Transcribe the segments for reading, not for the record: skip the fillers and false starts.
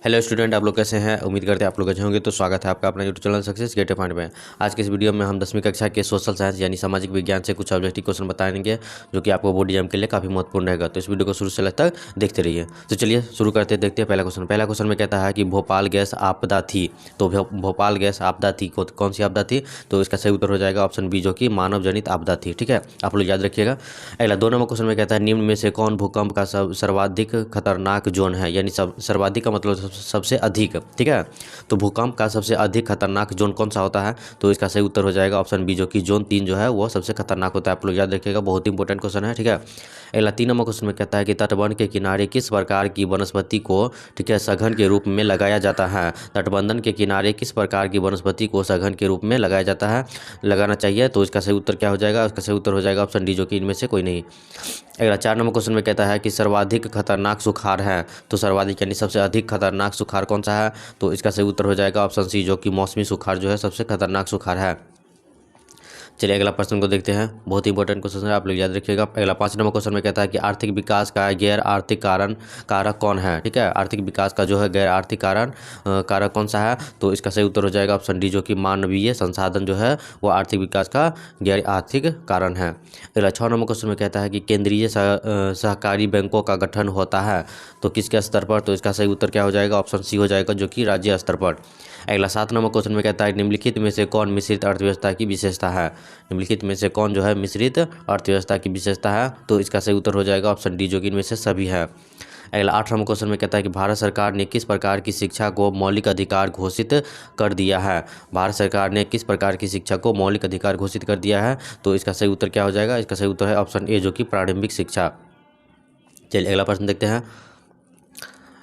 Hello student, आप लोग कैसे हैं। उम्मीद करते हैं आप लोग अच्छे होंगे। तो स्वागत है आपका अपना YouTube channel success get point में। आज के इस वीडियो में हम 10वीं कक्षा के सोशल साइंस यानी सामाजिक विज्ञान से कुछ ऑब्जेक्टिव क्वेश्चन बताएंगे जो कि आपको बोर्ड एग्जाम के लिए काफ़ी महत्वपूर्ण रहेगा। तो इस वीडियो को शुरू से लास्ट तक देखते रहिए। तो चलिए शुरू करते देखते हैं पहला क्वेश्चन में कहता है कि भोपाल गैस आपदा थी। तो भोपाल गैस आपदा थी, कौन सी आपदा थी? तो इसका सही उत्तर हो जाएगा ऑप्शन बी, जो कि मानव जनित आपदा थी। ठीक है, आप लोग याद रखिएगा। अगला 2 नंबर क्वेश्चन में कहता है निम्न में से कौन भूकंप का सर्वाधिक खतरनाक जोन है, यानी सर्वाधिक का मतलब सबसे अधिक। ठीक है, तो भूकंप का सबसे अधिक खतरनाक जोन कौन सा होता है? तो इसका सही उत्तर हो जाएगा ऑप्शन बी, जो कि जोन 3 जो है वो सबसे खतरनाक होता है। आप लोग याद रखिएगा, बहुत इंपॉर्टेंट क्वेश्चन है। ठीक है, अगला 3 नंबर क्वेश्चन में कहता है कि तटबंध के किनारे किस प्रकार की वनस्पति को, ठीक है, सघन के रूप में लगाया जाता है। तटबंधन के किनारे किस प्रकार की वनस्पति को सघन के रूप में लगाया जाता है, लगाना चाहिए? तो इसका सही उत्तर क्या हो जाएगा? इसका सही उत्तर हो जाएगा ऑप्शन डी, जो कि इनमें से कोई नहीं। अगला 4 नंबर क्वेश्चन में कहता है कि सर्वाधिक खतरनाक सुखाड़ है। तो सर्वाधिक यानी सबसे अधिक खतरनाक सुखाड़ कौन सा है? तो इसका सही उत्तर हो जाएगा ऑप्शन सी, जो कि मौसमी सुखाड़ जो है सबसे खतरनाक सुखाड़ है। चलिए अगला प्रश्न को देखते हैं, बहुत ही इंपॉर्टेंट क्वेश्चन है, आप लोग याद रखिएगा। अगला 5 नंबर क्वेश्चन में कहता है कि आर्थिक विकास का गैर आर्थिक कारक कौन है? ठीक है, आर्थिक विकास का जो है गैर आर्थिक कारक कौन सा है? तो इसका सही उत्तर हो जाएगा ऑप्शन डी, जो कि मानवीय संसाधन जो है वो आर्थिक विकास का गैर आर्थिक कारण है। अगला 6 नंबर क्वेश्चन में कहता है कि केंद्रीय सहकारी बैंकों का गठन होता है तो किसके स्तर पर? तो इसका सही उत्तर क्या हो जाएगा? ऑप्शन सी हो जाएगा, जो कि राज्य स्तर पर। अगला 7 नंबर क्वेश्चन में कहता है निम्नलिखित में से कौन मिश्रित अर्थव्यवस्था की विशेषता है? निम्नलिखित में से कौन जो है मिश्रित अर्थव्यवस्था की विशेषता है? तो इसका सही उत्तर हो जाएगा ऑप्शन डी, जो कि इनमें से सभी है। अगला 8 नंबर क्वेश्चन में कहता है कि भारत सरकार ने किस प्रकार की शिक्षा को मौलिक अधिकार घोषित कर दिया है? भारत सरकार ने किस प्रकार की शिक्षा को मौलिक अधिकार घोषित कर दिया है? तो इसका सही उत्तर क्या हो जाएगा? इसका सही उत्तर है ऑप्शन ए, जो कि प्रारंभिक शिक्षा। चलिए अगला प्रश्न देखते हैं।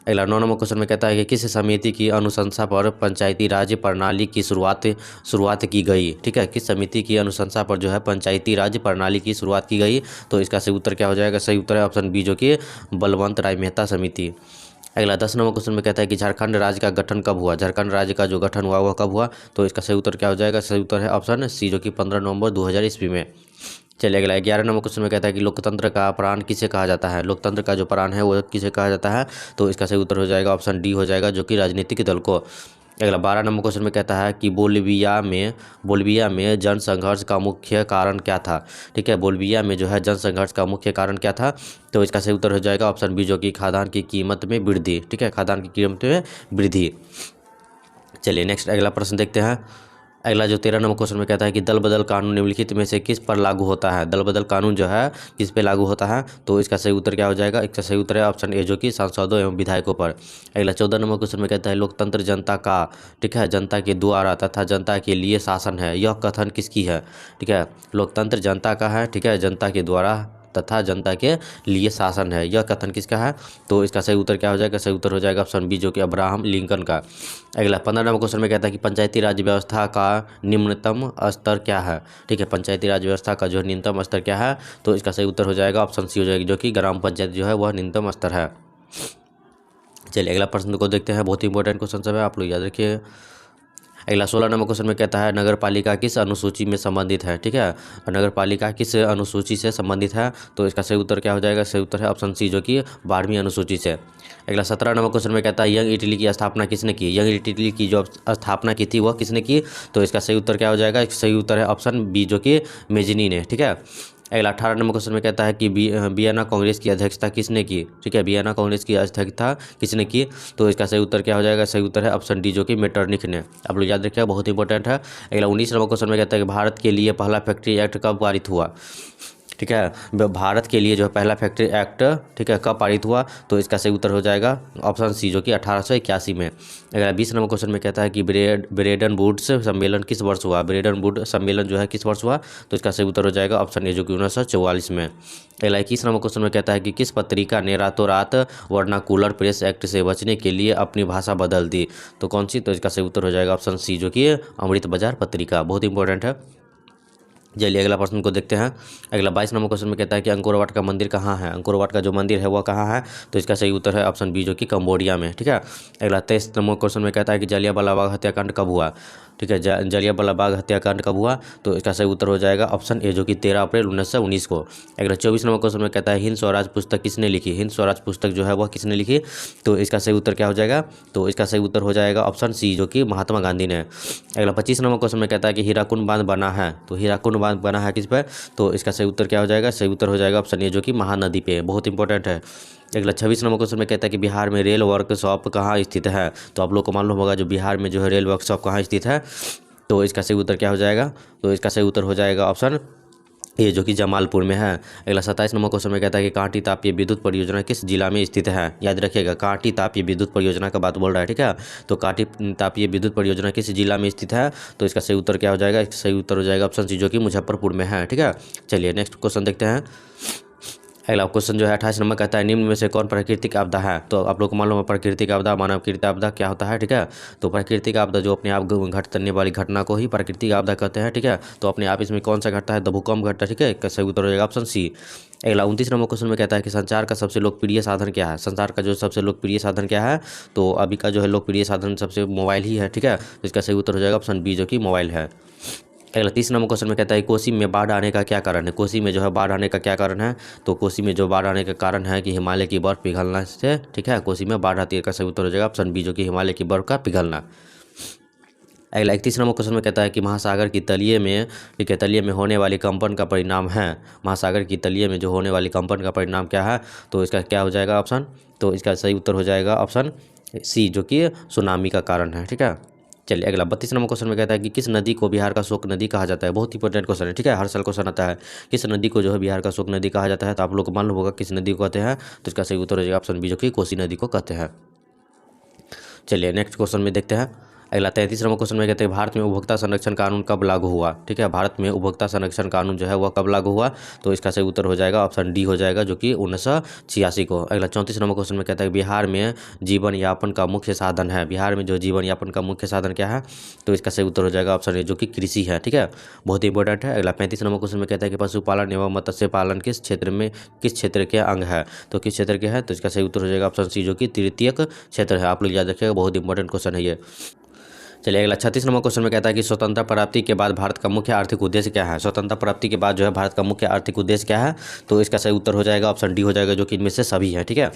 अगला 9 नंबर क्वेश्चन में कहता है कि किस समिति की अनुशंसा पर पंचायती राज प्रणाली की शुरुआत की गई? ठीक है, किस समिति की अनुशंसा पर जो है पंचायती राज प्रणाली की शुरुआत की गई? तो इसका सही उत्तर क्या हो जाएगा? सही उत्तर है ऑप्शन बी, जो कि बलवंत राय मेहता समिति। अगला 10 नंबर क्वेश्चन में कहता है कि झारखंड राज्य का गठन कब हुआ? झारखंड राज्य का जो गठन हुआ वह कब हुआ? तो इसका सही उत्तर क्या हो जाएगा? सही उत्तर है ऑप्शन सी, जो कि 15 नवंबर 2000 ईस्वी में। चलिए अगला 11 नंबर क्वेश्चन में कहता है कि लोकतंत्र का प्राण किसे कहा जाता है? लोकतंत्र का जो प्राण है वो किसे कहा जाता है? तो इसका सही उत्तर हो जाएगा ऑप्शन डी हो जाएगा, जो कि राजनीतिक दल को। अगला 12 नंबर क्वेश्चन में कहता है कि बोलिविया में जनसंघर्ष का मुख्य कारण क्या था? ठीक है, बोलिविया में जो है जनसंघर्ष का मुख्य कारण क्या था? तो इसका सही उत्तर हो जाएगा ऑप्शन बी, जो कि खाद्यान्न की कीमत में वृद्धि। ठीक है, खाद्यान्न की कीमत में वृद्धि। चलिए नेक्स्ट अगला प्रश्न देखते हैं। अगला जो 13 नंबर क्वेश्चन में कहता है कि दल बदल कानून निम्नलिखित में से किस पर लागू होता है? दल बदल कानून जो है किस पे लागू होता है? तो इसका सही उत्तर क्या हो जाएगा? इसका सही उत्तर है ऑप्शन ए, जो कि सांसदों एवं विधायकों पर। अगला 14 नंबर क्वेश्चन में कहता है लोकतंत्र जनता का, ठीक है, जनता के द्वारा तथा जनता के लिए शासन है, यह कथन किसकी है? ठीक है, लोकतंत्र जनता का है, ठीक है, जनता के द्वारा तथा जनता के लिए शासन है, यह कथन किसका है? तो इसका सही उत्तर क्या हो जाएगा? सही उत्तर हो जाएगा ऑप्शन बी, जो कि अब्राहम लिंकन का। अगला 15 नंबर क्वेश्चन में कहता है कि पंचायती राज व्यवस्था का निम्नतम स्तर क्या है? ठीक है, पंचायती राज व्यवस्था का जो न्यूनतम स्तर क्या है? तो इसका सही उत्तर हो जाएगा ऑप्शन सी हो जाएगी, जो कि ग्राम पंचायत जो है वह न्यूनतम स्तर है। चलिए अगला प्रश्न को देखते हैं, बहुत ही इंपॉर्टेंट क्वेश्चन सब है, आप लोग याद रखिए। अगला 16 नंबर क्वेश्चन में कहता है नगर पालिका किस अनुसूची में संबंधित है? ठीक है, नगर पालिका किस अनुसूची से संबंधित है? तो इसका सही उत्तर क्या हो जाएगा? सही उत्तर है ऑप्शन सी, जो कि 12वीं अनुसूची से। अगला 17 नंबर क्वेश्चन में कहता है यंग इटली की स्थापना किसने की? यंग इटली की जो स्थापना की थी वह किसने की? तो इसका सही उत्तर क्या हो जाएगा? इसका सही उत्तर है ऑप्शन बी, जो कि मेजनी ने। ठीक है, अगला 18 नंबर क्वेश्चन में कहता है कि वियना कांग्रेस की अध्यक्षता किसने की? ठीक है, वियना कांग्रेस की अध्यक्षता किसने की? तो इसका सही उत्तर क्या हो जाएगा? सही उत्तर है ऑप्शन डी, जो कि मेटरनिख ने। आप लोग याद रखिएगा, बहुत इंपॉर्टेंट है। अगला 19 नंबर क्वेश्चन में कहता है कि भारत के लिए पहला फैक्ट्री एक्ट कब पारित हुआ? ठीक है, भारत के लिए जो है पहला फैक्ट्री एक्ट, ठीक है, कब पारित हुआ? तो इसका सही उत्तर हो जाएगा ऑप्शन सी, जो कि 1881 में। अगला 20 नंबर क्वेश्चन में कहता है कि ब्रेडन वुड्स सम्मेलन किस वर्ष हुआ? ब्रेडन वुड सम्मेलन जो है किस वर्ष हुआ? तो इसका सही उत्तर हो जाएगा ऑप्शन ए, जो कि 1944 में। अगला 21 नंबर क्वेश्चन में कहता है कि किस पत्रिका ने रातों रात वर्नाकुलर प्रेस एक्ट से बचने के लिए अपनी भाषा बदल दी? तो कौन सी? तो इसका सही उत्तर हो जाएगा ऑप्शन सी, जो कि अमृत बाजार पत्रिका। बहुत इंपॉर्टेंट है। चलिए अगला प्रश्न को देखते हैं। अगला 22 नंबर क्वेश्चन में कहता है कि अंकोर वाट का मंदिर कहाँ है। अंकोर वाट का जो मंदिर है वह कहाँ है, तो इसका सही उत्तर है ऑप्शन बी जो कि कंबोडिया में। ठीक है। अगला 23 नंबर क्वेश्चन में कहता है कि जलियांवाला बाग हत्याकांड कब हुआ। ठीक है, जलियांवाला बाग हत्याकांड कब हुआ, तो इसका सही उत्तर हो जाएगा ऑप्शन ए जो कि 13 अप्रैल 1919 को। अगला 24 नंबर क्वेश्चन में कहता है हिंद स्वराज पुस्तक किसने लिखी। हिंद स्वराज पुस्तक जो है वह किसने लिखी, तो इसका सही उत्तर क्या हो जाएगा, तो इसका सही उत्तर हो जाएगा ऑप्शन सी जो कि महात्मा गांधी ने। अगला 25 नंबर क्वेश्चन में कहता है कि हीराकुंड बांध बना है, तो हीराकुंड बांध बना है किस पर, तो इसका सही उत्तर क्या हो जाएगा, सही उत्तर हो जाएगा ऑप्शन ए जो कि महानदी पे, बहुत इंपॉर्टेंट है। अगला 26 नंबर क्वेश्चन में कहता है कि बिहार में रेल वर्कशॉप कहाँ स्थित है, तो आप लोग को मालूम होगा जो बिहार में जो है रेल वर्कशॉप कहाँ स्थित है, तो इसका सही उत्तर क्या हो जाएगा, तो इसका सही उत्तर हो जाएगा ऑप्शन ए जो कि जमालपुर में है। अगला 27 नंबर क्वेश्चन में कहता है कि कांटी तापीय विद्युत परियोजना किस जिला में स्थित है। याद रखिएगा कांटी तापीय विद्युत परियोजना का बात बोल रहा है। ठीक है, तो कांटी तापीय विद्युत परियोजना किस जिला में स्थित है, तो इसका सही उत्तर क्या हो जाएगा, इसका सही उत्तर हो जाएगा ऑप्शन सी जो कि मुजफ्फरपुर में है। ठीक है, चलिए नेक्स्ट क्वेश्चन देखते हैं। अगला क्वेश्चन जो है 28 नंबर कहता है निम्न में से कौन प्राकृतिक आपदा है, तो आप लोग को मालूम है प्राकृतिक आपदा मानवकृत आपदा क्या होता है। ठीक है, तो प्राकृतिक आपदा जो अपने आप घटने वाली घटना को ही प्राकृतिक आपदा कहते हैं। ठीक है, तो अपने आप इसमें कौन सा घटता है, तो भूकंप घटता है। ठीक है, इसका सही उत्तर हो जाएगा ऑप्शन सी। अगला 29 नंबर क्वेश्चन में कहता है कि संचार का सबसे लोकप्रिय साधन क्या है। संचार का जो सबसे लोकप्रिय साधन क्या है, तो अभी का जो है लोकप्रिय साधन सबसे मोबाइल ही है। ठीक है, तो इसका सही उत्तर हो जाएगा ऑप्शन बी जो कि मोबाइल है। अगला 30 नंबर क्वेश्चन में कहता है कोसी में बाढ़ आने का क्या कारण है। कोसी में जो है बाढ़ आने का क्या कारण है, तो कोसी में जो बाढ़ आने का कारण है कि हिमालय की बर्फ पिघलना से, ठीक है, कोसी में बाढ़ आती है, का सही उत्तर हो जाएगा ऑप्शन बी जो कि हिमालय की बर्फ का पिघलना। अगला 31 नंबर क्वेश्चन में कहता है कि महासागर की तलिए में, ठीक है, तलिए में होने वाली कंपन का परिणाम है। महासागर की तलिए में जो होने वाली कंपन का परिणाम क्या है, तो इसका क्या हो जाएगा ऑप्शन, तो इसका सही उत्तर हो जाएगा ऑप्शन सी जो कि सुनामी का कारण है। ठीक है, चलिए अगला 32 नंबर क्वेश्चन में कहता है कि किस नदी को बिहार का शोक नदी कहा जाता है। बहुत इंपॉर्टेंट क्वेश्चन है। ठीक है, हर साल क्वेश्चन आता है किस नदी को जो है बिहार का शोक नदी कहा जाता है, तो आप लोग को मालूम होगा किस नदी को कहते हैं, तो इसका सही उत्तर हो जाएगा ऑप्शन बी जो कि कोसी नदी को कहते हैं। चलिए नेक्स्ट क्वेश्चन में देखते हैं। अगला 33 नंबर क्वेश्चन में कहते हैं भारत में उपभोक्ता संरक्षण कानून कब लागू हुआ। ठीक है, भारत में उपभोक्ता संरक्षण कानून जो है वह कब लागू हुआ, तो इसका सही उत्तर हो जाएगा ऑप्शन डी हो जाएगा जो कि 1986 को। अगला 34 नंबर क्वेश्चन में कहता है बिहार में जीवन यापन का मुख्य साधन है। बिहार में जो जीवन यापन का मुख्य साधन क्या है, तो इसका सही उत्तर हो जाएगा ऑप्शन ए जो कि कृषि है। ठीक है, बहुत ही इंपॉर्टेंट है। अगला 35 नंबर क्वेश्चन में कहता है कि पशुपालन एवं मत्स्य पालन किस क्षेत्र के अंग है, तो किस क्षेत्र के है, तो इसका सही उत्तर हो जाएगा ऑप्शन सी जो कि तृतीयक क्षेत्र है। आप लोग याद रखिएगा, बहुत इंपॉर्टेंट क्वेश्चन है ये। चलिए अगला 36 नंबर क्वेश्चन में कहता है कि स्वतंत्रता प्राप्ति के बाद भारत का मुख्य आर्थिक उद्देश्य क्या है। स्वतंत्रता प्राप्ति के बाद जो है भारत का मुख्य आर्थिक उद्देश्य क्या है, तो इसका सही उत्तर हो जाएगा ऑप्शन डी हो जाएगा जो कि इनमें से सभी है। ठीक है,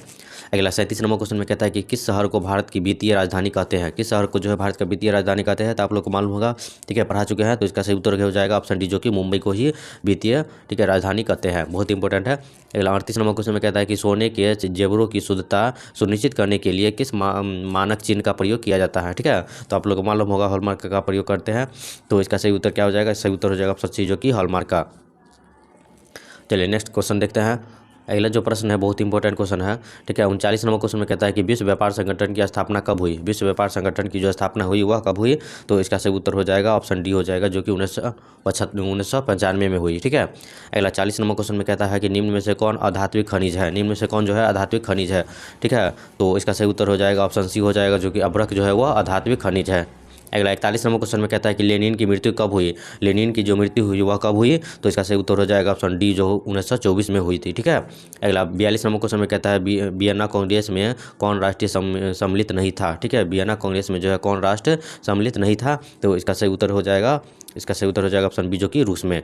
अगला 37 नंबर क्वेश्चन में कहता है कि किस शहर को भारत की वित्तीय राजधानी कहते हैं। किस शहर को जो है भारत का वित्तीय राजधानी कहते हैं, तो आप लोग को मालूम होगा, ठीक है, पढ़ा चुके हैं, तो इसका सही उत्तर हो जाएगा ऑप्शन डी जो कि मुंबई को ही वित्तीय, ठीक है, राजधानी कहते हैं। बहुत इंपॉर्टेंट है। अगला 38 नंबर क्वेश्चन में कहता है कि सोने के जेवरों की शुद्धता सुनिश्चित करने के लिए किस मानक चिन्ह का प्रयोग किया जाता है। ठीक है, तो आप लोग को मालूम होगा हॉलमार्क का प्रयोग करते हैं, तो इसका सही उत्तर क्या हो जाएगा, सही उत्तर हो जाएगा ऑप्शन सी जो कि हॉलमार्क का। चलिए नेक्स्ट क्वेश्चन देखते हैं। अगला जो प्रश्न है बहुत इंपॉर्टेंट क्वेश्चन है। ठीक है, 39 नंबर क्वेश्चन में कहता है कि विश्व व्यापार संगठन की स्थापना कब हुई। विश्व व्यापार संगठन की जो स्थापना हुई वह कब हुई, तो इसका सही उत्तर हो जाएगा ऑप्शन डी हो जाएगा जो कि 1995 में हुई। ठीक है, अगला 40 नंबर क्वेश्चन में कहता है कि निम्न में से कौन आध्यात्मिक खनिज है। निम्न में से कौन जो है आध्यात्मिक खनिज है। ठीक है, तो इसका सही उत्तर हो जाएगा ऑप्शन सी हो जाएगा जो कि अभ्रक जो है वह आध्यात्मिक खनिज है। अगला 41 नंबर क्वेश्चन में कहता है कि लेनिन की मृत्यु कब हुई। लेनिन की जो मृत्यु हुई वह कब हुई, तो इसका सही उत्तर हो जाएगा ऑप्शन डी जो 1924 में हुई थी। ठीक है, अगला 42 नंबर क्वेश्चन में कहता है वियना कांग्रेस में कौन राष्ट्रीय सम्मिलित नहीं था। ठीक है, वियना कांग्रेस में जो है कौन राष्ट्र सम्मिलित नहीं था, तो इसका सही उत्तर हो जाएगा ऑप्शन बी जो कि रूस में।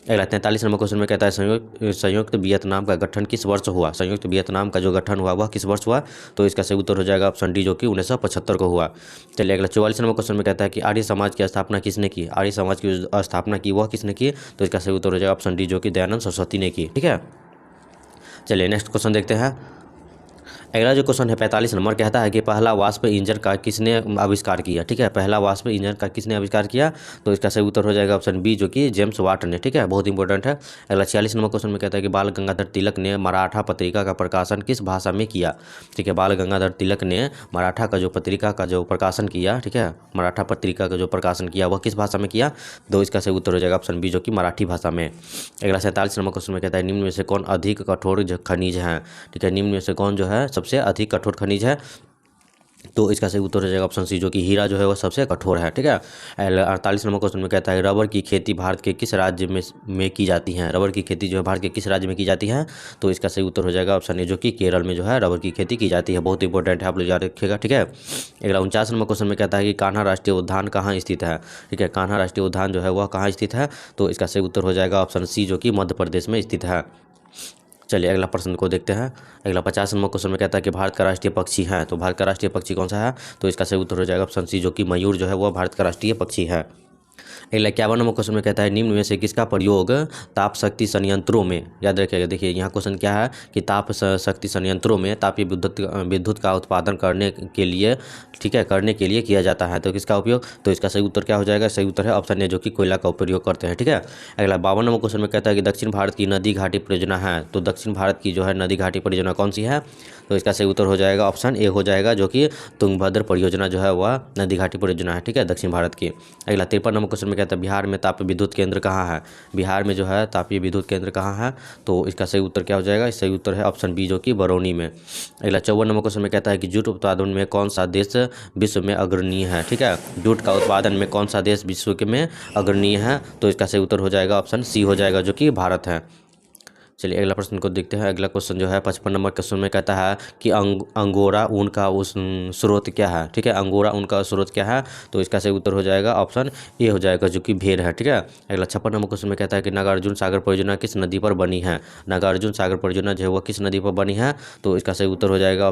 अगला 43 नंबर क्वेश्चन में कहता है संयुक्त वियतनाम का गठन किस वर्ष हुआ। संयुक्त वियतनाम का जो गठन हुआ वह किस वर्ष हुआ, तो इसका सही उत्तर हो जाएगा ऑप्शन डी जो कि 1975 को हुआ। चलिए अगला 44 नंबर क्वेश्चन में कहता है कि आर्य समाज की स्थापना किसने की। आर्य समाज की स्थापना की वह किसने की, तो इसका सही उत्तर हो जाएगा ऑप्शन डी जो कि दयानंद सरस्वती ने की। ठीक है, चलिए नेक्स्ट क्वेश्चन देखते हैं। अगला जो क्वेश्चन है 45 नंबर कहता है कि पहला वाष्प इंजन का किसने आविष्कार किया। ठीक है, पहला वाष्प इंजन का किसने आविष्कार किया, तो इसका सही उत्तर हो जाएगा ऑप्शन बी जो कि जेम्स वाट ने। ठीक है, बहुत इंपॉर्टेंट है। अगला 46 नंबर क्वेश्चन में कहता है कि बाल गंगाधर तिलक ने मराठा पत्रिका का प्रकाशन किस भाषा में किया। ठीक है, बाल गंगाधर तिलक ने मराठा का जो पत्रिका का जो प्रकाशन किया, ठीक है, मराठा पत्रिका का जो प्रकाशन किया वह किस भाषा में किया, तो इसका सही उत्तर हो जाएगा ऑप्शन बी जो कि मराठी भाषा में। अगला 47 नंबर क्वेश्चन में कहता है निम्न में से कौन अधिक कठोर खनिज है। ठीक है, निम्न में से कौन जो है सबसे अधिक कठोर खनिज है, तो इसका सही उत्तर हो जाएगा ऑप्शन सी, जो कि हीरा जो है वो सबसे कठोर है। ठीक है। 48 नंबर क्वेश्चन में कहता है रबर की खेती भारत के किस राज्य में की जाती है। रबर की खेती जो है भारत के किस राज्य में की जाती है। तो इसका सही उत्तर हो जाएगा ऑप्शन ए, जो कि केरल में जो है रबर की खेती की जाती है। बहुत इंपॉर्टेंट है, आप लोग याद रखिएगा। ठीक है। अगला 49 नंबर क्वेश्चन में कहता है कि कान्हा राष्ट्रीय उद्यान कहाँ स्थित है। ठीक है, कान्हा राष्ट्रीय उद्यान जो है वह कहाँ स्थित है। तो इसका सही उत्तर हो जाएगा ऑप्शन सी, जो कि मध्य प्रदेश में स्थित है। चलिए अगला प्रश्न को देखते हैं। अगला 50 नंबर क्वेश्चन में कहता है कि भारत का राष्ट्रीय पक्षी है। तो भारत का राष्ट्रीय पक्षी कौन सा है। तो इसका सही उत्तर हो जाएगा ऑप्शन सी, जो कि मयूर जो है वह भारत का राष्ट्रीय पक्षी है। अगला 51 नंबर क्वेश्चन में कहता है निम्न में से किसका प्रयोग ताप शक्ति संयंत्रों में। याद रखिएगा, देखिए यहाँ क्वेश्चन क्या है कि ताप शक्ति संयंत्रों में तापीय विद्युत का उत्पादन करने के लिए, ठीक है, करने के लिए किया जाता है। तो किसका उपयोग। तो इसका सही उत्तर क्या हो जाएगा। सही उत्तर है ऑप्शन ए, जो कि कोयला का उपयोग करते हैं। ठीक है। अगला 52 नंबर क्वेश्चन में कहता है कि दक्षिण भारत की नदी घाटी परियोजना है। तो दक्षिण भारत की जो है नदी घाटी परियोजना कौन सी है। तो इसका सही उत्तर हो जाएगा ऑप्शन ए हो जाएगा, जो कि तुंगभद्र परियोजना जो है वह नदी घाटी परियोजना है। ठीक है, दक्षिण भारत की। अगला 53 नंबर क्वेश्चन में कहता है बिहार में ताप विद्युत केंद्र कहाँ है। बिहार में जो है तापीय विद्युत केंद्र कहाँ है। तो इसका सही उत्तर क्या हो जाएगा। सही उत्तर है ऑप्शन बी, जो कि बरौनी में। अगला 54 नंबर क्वेश्चन में कहता है कि जूट उत्पादन में कौन सा देश विश्व में अग्रणीय है। ठीक है, जूट का उत्पादन में कौन सा देश विश्व में अग्रणीय है। तो इसका सही उत्तर हो जाएगा ऑप्शन सी हो जाएगा, जो कि भारत है। चलिए अगला प्रश्न को देखते हैं। अगला क्वेश्चन जो है 55 नंबर क्वेश्चन में कहता है कि अंगोरा ऊन का उस स्रोत क्या है। ठीक है, अंगोरा ऊन का स्रोत क्या है। तो इसका सही उत्तर हो जाएगा ऑप्शन ए हो जाएगा, जो कि भेड़ है। ठीक है। अगला 56 नंबर क्वेश्चन में कहता है कि नागार्जुन सागर परियोजना किस नदी पर बनी है। नागार्जुन सागर परियोजना जो है वो किस नदी पर बनी है। तो इसका सही उत्तर हो जाएगा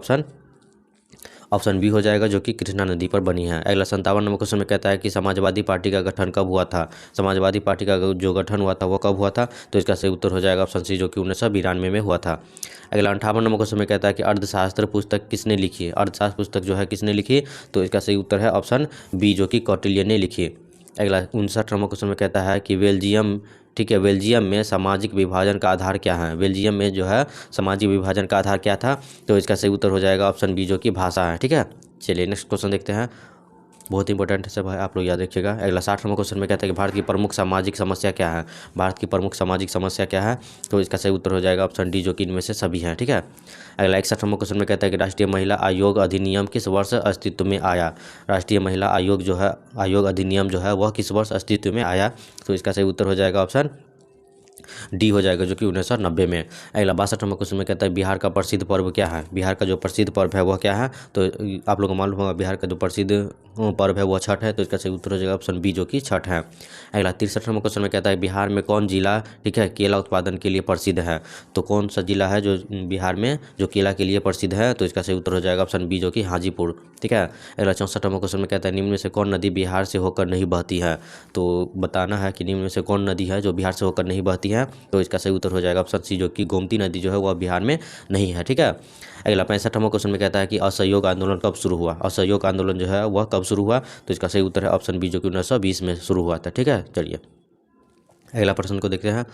ऑप्शन बी हो जाएगा, जो कि कृष्णा नदी पर बनी है। अगला 57 नंबर क्वेश्चन में कहता है कि समाजवादी पार्टी का गठन कब हुआ था। समाजवादी पार्टी का जो गठन हुआ था वो कब हुआ था। तो इसका सही उत्तर हो जाएगा ऑप्शन सी, जो कि 1992 में हुआ था। अगला 58 नंबर क्वेश्चन में कहता है कि अर्थशास्त्र पुस्तक किसने लिखी है। अर्थशास्त्र पुस्तक जो है किसने लिखी। तो इसका सही उत्तर है ऑप्शन बी, जो कि कौटिल्य ने लिखी। अगला 59 नंबर क्वेश्चन में कहता है कि बेल्जियम, ठीक है, बेल्जियम में सामाजिक विभाजन का आधार क्या है। बेल्जियम में जो है सामाजिक विभाजन का आधार क्या था। तो इसका सही उत्तर हो जाएगा ऑप्शन बी, जो कि भाषा है। ठीक है। चलिए नेक्स्ट क्वेश्चन देखते हैं। बहुत इंपॉर्टेंट है सब है, आप लोग याद रखिएगा। अगला 60 नंबर क्वेश्चन में कहता है कि भारत की प्रमुख सामाजिक समस्या क्या है। भारत की प्रमुख सामाजिक समस्या क्या है। तो इसका सही उत्तर हो जाएगा ऑप्शन डी, जो कि इनमें से सभी हैं। ठीक है। अगला 61 नंबर क्वेश्चन में कहता है कि राष्ट्रीय महिला आयोग अधिनियम किस वर्ष अस्तित्व में आया। राष्ट्रीय महिला आयोग जो है, आयोग अधिनियम जो है वह किस वर्ष अस्तित्व में आया। तो इसका सही उत्तर हो जाएगा ऑप्शन डी हो जाएगा, जो कि 1990 में। अगला 62 नंबर क्वेश्चन में कहता है बिहार का प्रसिद्ध पर्व क्या है। बिहार का जो प्रसिद्ध पर्व है वह क्या है। तो आप लोगों को मालूम होगा बिहार का जो प्रसिद्ध पर्व है वह छठ है। तो इसका सही उत्तर हो जाएगा ऑप्शन बी, जो कि छठ है। अगला 63 नंबर क्वेश्चन में कहता है बिहार में कौन जिला, ठीक है, केला उत्पादन के लिए प्रसिद्ध है। तो कौन सा जिला है जो बिहार में जो केला के लिए प्रसिद्ध है। तो इसका सही उत्तर हो जाएगा ऑप्शन बी, जो कि हाजीपुर। ठीक है। अगला 64 नंबर क्वेश्चन में कहता है निम्न में से कौन नदी बिहार से होकर नहीं बहती है। तो बताना है कि निम्न में से कौन नदी है जो बिहार से होकर नहीं बहती है। तो इसका सही उत्तर हो जाएगा ऑप्शन सी, जो कि गोमती नदी जो है वह बिहार में नहीं है। ठीक है। अगला 65 नंबर क्वेश्चन में कहता है कि असहयोग आंदोलन कब शुरू हुआ। असहयोग आंदोलन जो है वह कब शुरू हुआ। तो इसका सही उत्तर है ऑप्शन बी, जो कि 1920 में शुरू हुआ था। ठीक है। चलिए अगला प्रश्न को देखते हैं।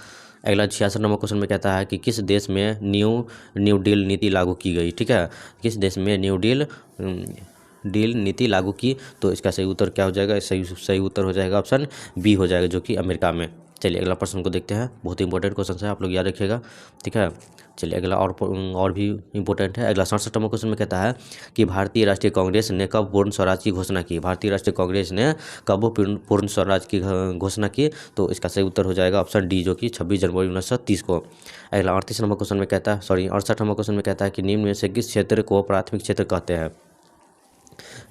अगला 66 नंबर क्वेश्चन में कहता है कि किस देश में न्यू डील नीति लागू की गई। ठीक है, किस देश में न्यू डील नीति लागू की। तो इसका सही उत्तर क्या हो जाएगा। सही उत्तर हो जाएगा ऑप्शन बी हो जाएगा, जो कि अमेरिका में। चलिए अगला प्रश्न को देखते हैं। बहुत इंपॉर्टेंट क्वेश्चन है, आप लोग याद रखिएगा। ठीक है। चलिए अगला और भी इंपॉर्टेंट है। अगला 67 नंबर क्वेश्चन में कहता है कि भारतीय राष्ट्रीय कांग्रेस ने कब पूर्ण स्वराज की घोषणा की। भारतीय राष्ट्रीय कांग्रेस ने कब पूर्ण स्वराज की घोषणा की। तो इसका सही उत्तर हो जाएगा ऑप्शन डी, जो कि 26 जनवरी 1930 को। अगला 38 नंबर क्वेश्चन में कहता है 68 नंबर क्वेश्चन में कहता है कि निम्न में से किस क्षेत्र को प्राथमिक क्षेत्र कहते हैं।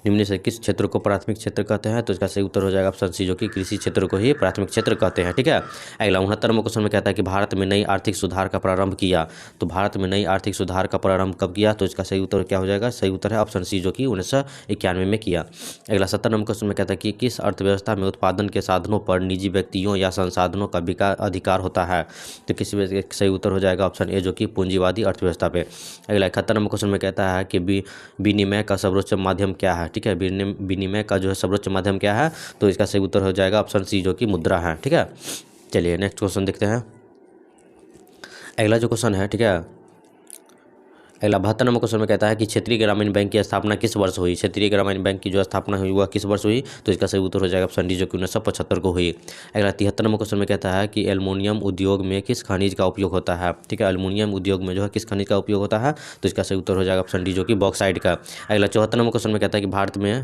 निम्न से किस क्षेत्र को प्राथमिक क्षेत्र कहते हैं। तो इसका सही उत्तर हो जाएगा ऑप्शन सी, जो कि कृषि क्षेत्र को ही प्राथमिक क्षेत्र कहते हैं। ठीक है। अगला 69 नंबर क्वेश्चन में कहता है कि भारत में नई आर्थिक सुधार का प्रारंभ किया। तो भारत में नई आर्थिक सुधार का प्रारंभ कब किया। तो इसका सही उत्तर क्या हो जाएगा। सही उत्तर है ऑप्शन सी, जो कि 1991 में किया। अगला 70 नंबर क्वेश्चन में कहता है कि किस अर्थव्यवस्था में उत्पादन के साधनों पर निजी व्यक्तियों या संसाधनों का अधिकार होता है। तो किसी सही उत्तर हो जाएगा ऑप्शन ए, जो कि पूंजीवादी अर्थव्यवस्था पे। अगला 71 नंबर क्वेश्चन में कहता है कि विनिमय का सर्वोच्च माध्यम क्या है। ठीक है, विनिमय का जो है सर्वोच्च माध्यम क्या है। तो इसका सही उत्तर हो जाएगा ऑप्शन सी, जो कि मुद्रा है। ठीक है। चलिए नेक्स्ट क्वेश्चन देखते हैं। अगला जो क्वेश्चन है, ठीक है, अगला 72 नंबर क्वेश्चन में कहता है कि क्षेत्रीय ग्रामीण बैंक की स्थापना किस वर्ष हुई। क्षेत्रीय ग्रामीण बैंक की जो स्थापना हुई वह किस वर्ष हुई, तो इसका सही उत्तर हो जाएगा ऑप्शन डी, जो कि 1975 को हुई। अगला 73 नंबर क्वेश्चन में कहता है कि एल्युमिनियम उद्योग में किस खनिज का उपयोग होता है। ठीक है, एल्युमिनियम उद्योग में जो है किस खनिज का उपयोग होता है, तो इसका सही उत्तर हो जाएगा ऑप्शन डी, जो कि बॉक्साइट का। अगला 74 नंबर क्वेश्चन में कहता है कि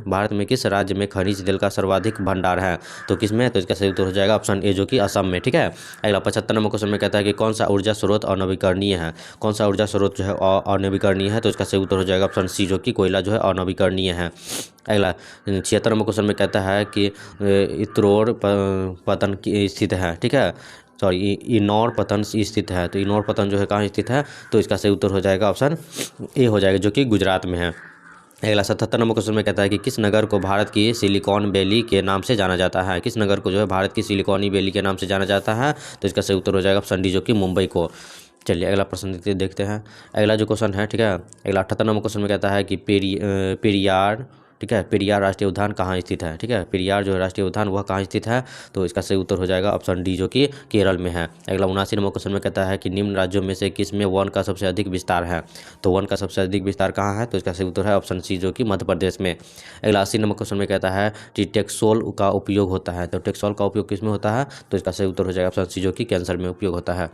भारत में किस राज्य में खनिज तेल का सर्वाधिक भंडार है, तो किसमें, तो इसका सही उत्तर हो जाएगा ऑप्शन ए, जो कि असम में। ठीक है, अगला 75 नंबर क्वेश्चन में कहता है कि कौन सा ऊर्जा स्रोत अनवीकरणीय है। कौन सा ऊर्जा स्रोत जो है अनवीकरणीय है, तो इसका सही उत्तर हो जाएगा ऑप्शन सी, जो कि कोयला जो है अनवीकरणीय है। अगला 76 नंबर क्वेश्चन में कहता है कि इत्रोर पतन की स्थित है। ठीक है, सॉरी, इनौर पतन स्थित है, तो इनौर पतन जो है कहाँ स्थित है, तो इसका सही उत्तर हो जाएगा ऑप्शन ए हो जाएगा, जो कि गुजरात में है। अगला 77 नंबर क्वेश्चन में कहता है कि किस नगर को भारत की सिलिकॉन वैली के नाम से जाना जाता है। किस नगर को जो है भारत की सिलिकॉन वैली के नाम से जाना जाता है, तो इसका सही उत्तर हो जाएगा ऑप्शन डी, जो कि मुंबई को। चलिए अगला प्रश्न देखते हैं। अगला जो क्वेश्चन है, ठीक है, अगला 78 नंबर क्वेश्चन में कहता है कि पेरियार, ठीक है, पेरियार राष्ट्रीय उद्यान कहाँ स्थित है। ठीक है, पेरियार जो राष्ट्रीय उद्यान वह कहाँ स्थित है, तो इसका सही उत्तर हो जाएगा ऑप्शन डी, जो कि केरल में है। अगला 79 नंबर क्वेश्चन में कहता है कि निम्न राज्यों में से किस में वन का सबसे अधिक विस्तार है, तो वन का सबसे अधिक विस्तार कहाँ है, तो इसका सही उत्तर है ऑप्शन सी, जो कि मध्य प्रदेश में। अगला 80 नंबर क्वेश्चन में कहता है कि टेक्सोल का उपयोग होता है, तो टेक्सोल का उपयोग किस में होता है, तो इसका सही उत्तर हो जाएगा ऑप्शन सी, जो कि कैंसर में उपयोग होता है।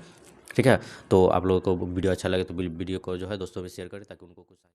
ठीक है, तो आप लोगों को वीडियो अच्छा लगे तो वीडियो को जो है दोस्तों में शेयर करें, ताकि उनको कुछ